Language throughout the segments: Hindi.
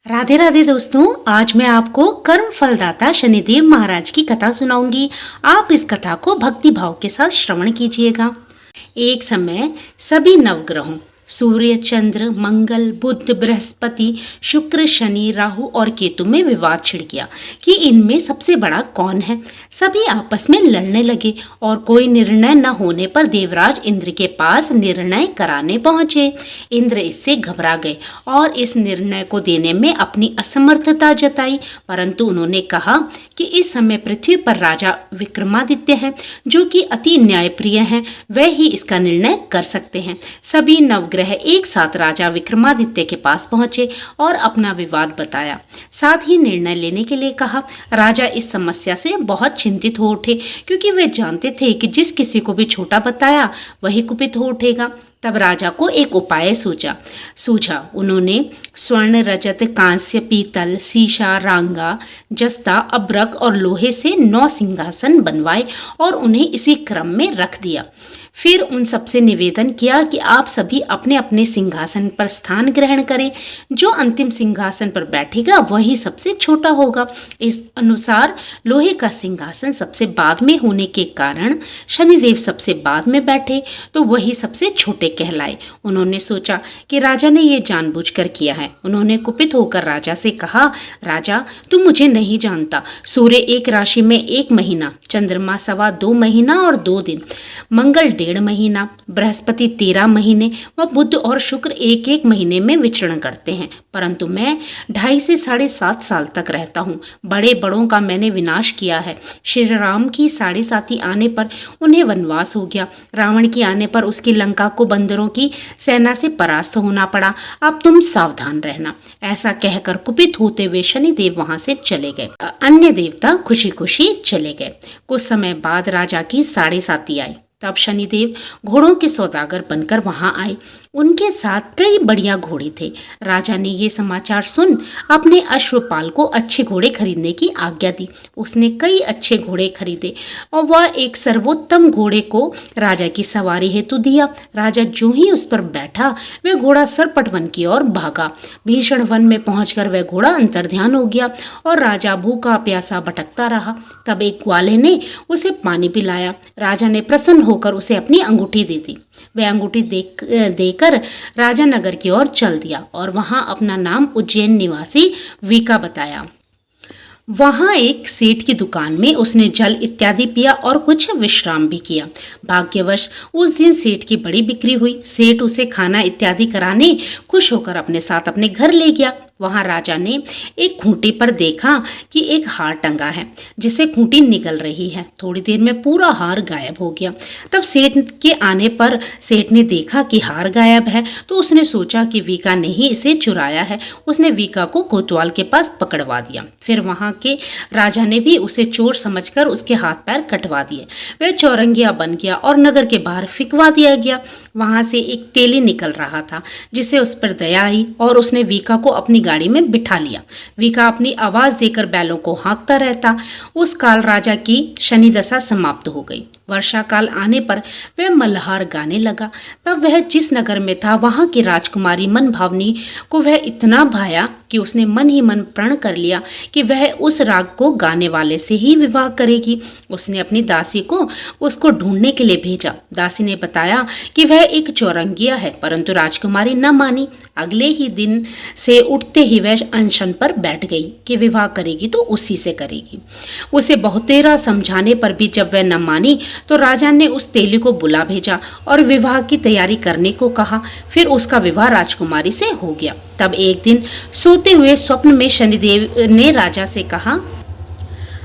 राधे राधे दोस्तों, आज मैं आपको कर्म फलदाता शनिदेव महाराज की कथा सुनाऊंगी। आप इस कथा को भक्ति भाव के साथ श्रवण कीजिएगा। एक समय सभी नवग्रहों सूर्य, चंद्र, मंगल, बुध, बृहस्पति, शुक्र, शनि, राहु और केतु में विवाद छिड़ गया कि इनमें सबसे बड़ा कौन है। सभी आपस में लड़ने लगे और कोई निर्णय न होने पर देवराज इंद्र के पास निर्णय कराने पहुंचे। इंद्र इससे घबरा गए और इस निर्णय को देने में अपनी असमर्थता जताई, परंतु उन्होंने कहा कि इस समय पृथ्वी पर राजा विक्रमादित्य हैं, जो कि अति न्यायप्रिय हैं। वह ही इसका निर्णय कर सकते हैं। सभी नवग्रह एक साथ राजा विक्रमादित्य के पास पहुंचे और अपना विवाद बताया, साथ ही निर्णय लेने के लिए कहा। राजा इस समस्या से बहुत चिंतित हो उठे, क्योंकि वे जानते थे कि जिस किसी को भी छोटा बताया वही कुपित हो उठेगा। तब राजा को एक उपाय सूझा। उन्होंने स्वर्ण, रजत, कांस्य, पीतल, सीसा, रांगा, जस्ता, अब्रक और लोहे से 9 सिंहासन बनवाए और उन्हें इसी क्रम में रख दिया। फिर उन सबसे निवेदन किया कि आप सभी अपने अपने सिंहासन पर स्थान ग्रहण करें। जो अंतिम सिंहासन पर बैठेगा वही सबसे छोटा होगा। इस अनुसार लोहे का सिंहासन सबसे बाद में होने के कारण शनिदेव सबसे बाद में बैठे, तो वही सबसे छोटे कहलाए। उन्होंने सोचा कि राजा ने ये जानबूझकर किया है। उन्होंने कुपित होकर राजा से कहा, राजा तुम मुझे नहीं जानता। सूर्य एक राशि में 1 महीना, चंद्रमा 2.25 महीना और 2 दिन, मंगल 1.5 महीना, बृहस्पति 13 महीने व बुध और शुक्र 1-1 महीने में विचरण करते हैं, परंतु मैं 2.5 से 7.5 साल तक रहता हूँ। बड़े बड़ों का मैंने विनाश किया है। श्री राम की 7.5 आने पर उन्हें वनवास हो गया। रावण की आने पर उसकी लंका को बंदरों की सेना से परास्त होना पड़ा। अब तुम सावधान रहना। ऐसा कहकर कुपित होते हुए शनिदेव वहां से चले गए। अन्य देवता खुशी खुशी चले गए। कुछ समय बाद राजा की 7.5 आई। तब शनिदेव घोड़ों के सौदागर बनकर वहां आए। उनके साथ कई बढ़िया घोड़े थे। राजा ने ये समाचार सुन अपने अश्वपाल को अच्छे घोड़े खरीदने की आज्ञा दी। उसने कई अच्छे घोड़े खरीदे और वह एक सर्वोत्तम घोड़े को राजा की सवारी हेतु दिया। राजा जो ही उस पर बैठा, वह घोड़ा सरपट वन की ओर भागा। भीषण वन में पहुंचकर वह घोड़ा अंतर्ध्यान हो गया और राजा भूखा प्यासा भटकता रहा। तब एक ग्वाले ने उसे पानी पिलाया। राजा ने प्रसन्न होकर उसे अपनी अंगूठी दे दी। वह अंगूठी देकर राजा नगर की ओर चल दिया और वहां अपना नाम उज्जैन निवासी वीका बताया। वहां एक सेठ की दुकान में उसने जल इत्यादि पिया और कुछ विश्राम भी किया। भाग्यवश उस दिन सेठ की बड़ी बिक्री हुई। सेठ उसे खाना इत्यादि कराने खुश होकर अपने साथ अपने घर ले गया। वहां राजा ने एक खूंटी पर देखा कि एक हार टंगा है, जिसे खूंटी निगल रही है। थोड़ी देर में पूरा हार गायब हो गया। तब सेठ के आने पर सेठ ने देखा कि हार गायब है, तो उसने सोचा कि वीका ने ही इसे चुराया है। उसने वीका को कोतवाल के पास पकड़वा दिया। फिर वहां के राजा ने भी उसे चोर समझकर उसके हाथ पैर कटवा दिए। वह चौरंगिया बन गया और नगर के बाहर फिकवा दिया गया। वहां से एक तेली निकल रहा था, जिसे उस पर दया आई और उसने वीका को अपनी गाड़ी में बिठा लिया। वीका अपनी आवाज देकर बैलों को हाँकता रहता। उस काल राजा की शनि दशा समाप्त हो गई। वर्षा काल आने पर वह मल्हार गाने लगा। तब वह जिस नगर में था, वहां की राजकुमारी मन भावनी को वह इतना भाया कि उसने मन ही मन प्रण कर लिया कि वह उस राग को गाने वाले से ही विवाह करेगी। उसने अपनी दासी को उसको ढूंढने के लिए भेजा। दासी ने बताया कि वह एक चौरंगिया है, परंतु राजकुमारी न मानी। अगले ही दिन से उठते ही वह अनशन पर बैठ गई कि विवाह करेगी तो उसी से करेगी। उसे बहुतेरा समझाने पर भी जब वह न मानी, तो राजा ने उस तेली को बुला भेजा और विवाह की तैयारी करने को कहा। फिर उसका विवाह राजकुमारी से हो गया। तब एक दिन सोते हुए स्वप्न में शनिदेव ने राजा से कहा,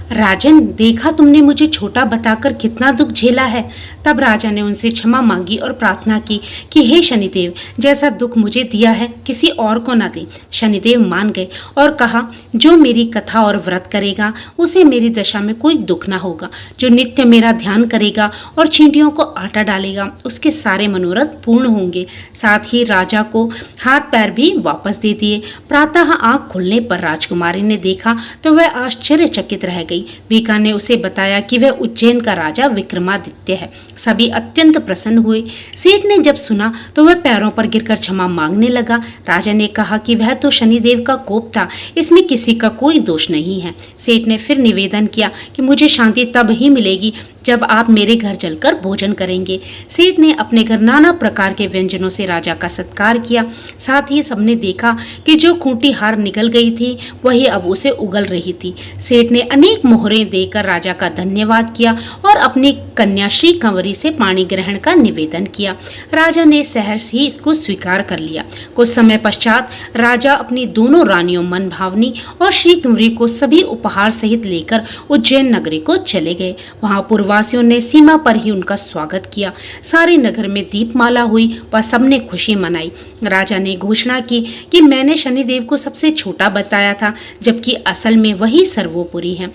राजन, देखा तुमने मुझे छोटा बताकर कितना दुख झेला है। तब राजा ने उनसे क्षमा मांगी और प्रार्थना की कि हे शनिदेव, जैसा दुख मुझे दिया है किसी और को न दे। शनिदेव मान गए और कहा, जो मेरी कथा और व्रत करेगा उसे मेरी दशा में कोई दुख न होगा। जो नित्य मेरा ध्यान करेगा और चींटियों को आटा डालेगा, उसके सारे मनोरथ पूर्ण होंगे। साथ ही राजा को हाथ पैर भी वापस दे दिए। प्रातः आंख खुलने पर राजकुमारी ने देखा तो वह आश्चर्यचकित रह गई। वीका ने उसे बताया कि वह उज्जैन का राजा विक्रमादित्य है। सभी अत्यंत प्रसन्न हुए। सेठ ने जब सुना तो वह पैरों पर गिरकर क्षमा मांगने लगा। राजा ने कहा कि वह तो शनिदेव का कोप था, इसमें किसी का कोई दोष नहीं है। सेठ ने फिर निवेदन किया कि मुझे शांति तब ही मिलेगी जब आप मेरे घर चलकर भोजन करेंगे। सेठ ने अपने घर नाना प्रकार के व्यंजनों से राजा का सत्कार किया। साथ ही सबने देखा कि जो खूंटी हार निकल गई थी वही अब उसे उगल रही थी। सेठ ने अनेक मोहरें देकर राजा का धन्यवाद किया और अपनी कन्या श्री कंवरी से पाणी ग्रहण का निवेदन किया। राजा ने सहर्ष ही इसको स्वीकार कर लिया। कुछ समय पश्चात राजा अपनी दोनों रानियों मनभावनी और श्री कंवरी को सभी उपहार सहित लेकर उज्जैन नगरी को चले गए। वहां पूर्ववासियों ने सीमा पर ही उनका स्वागत किया। सारे नगर में दीपमाला हुई व सबने खुशी मनाई। राजा ने घोषणा की कि मैंने शनिदेव को सबसे छोटा बताया था, जबकि असल में वही सर्वोपरि है।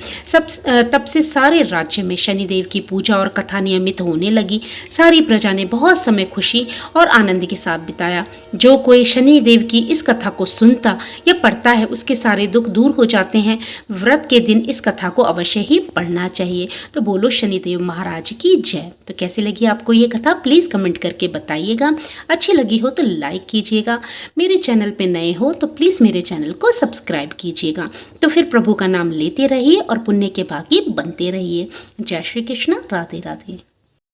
तब से सारे राज्य में शनिदेव की पूजा और कथा नियमित होने लगी। सारी प्रजा ने बहुत समय खुशी और आनंद के साथ बिताया। जो कोई शनिदेव की इस कथा को सुनता या पढ़ता है उसके सारे दुख दूर हो जाते हैं। व्रत के दिन इस कथा को अवश्य ही पढ़ना चाहिए। तो बोलो शनिदेव महाराज की जय। तो कैसी लगी आपको ये कथा प्लीज़ कमेंट करके बताइएगा। अच्छी लगी हो तो लाइक कीजिएगा। मेरे चैनल पे नए हो तो प्लीज़ मेरे चैनल को सब्सक्राइब कीजिएगा। तो फिर प्रभु का नाम लेते रहिए और पुण्य के भागी बनते रहिए। जय श्री कृष्ण। राधे राधे।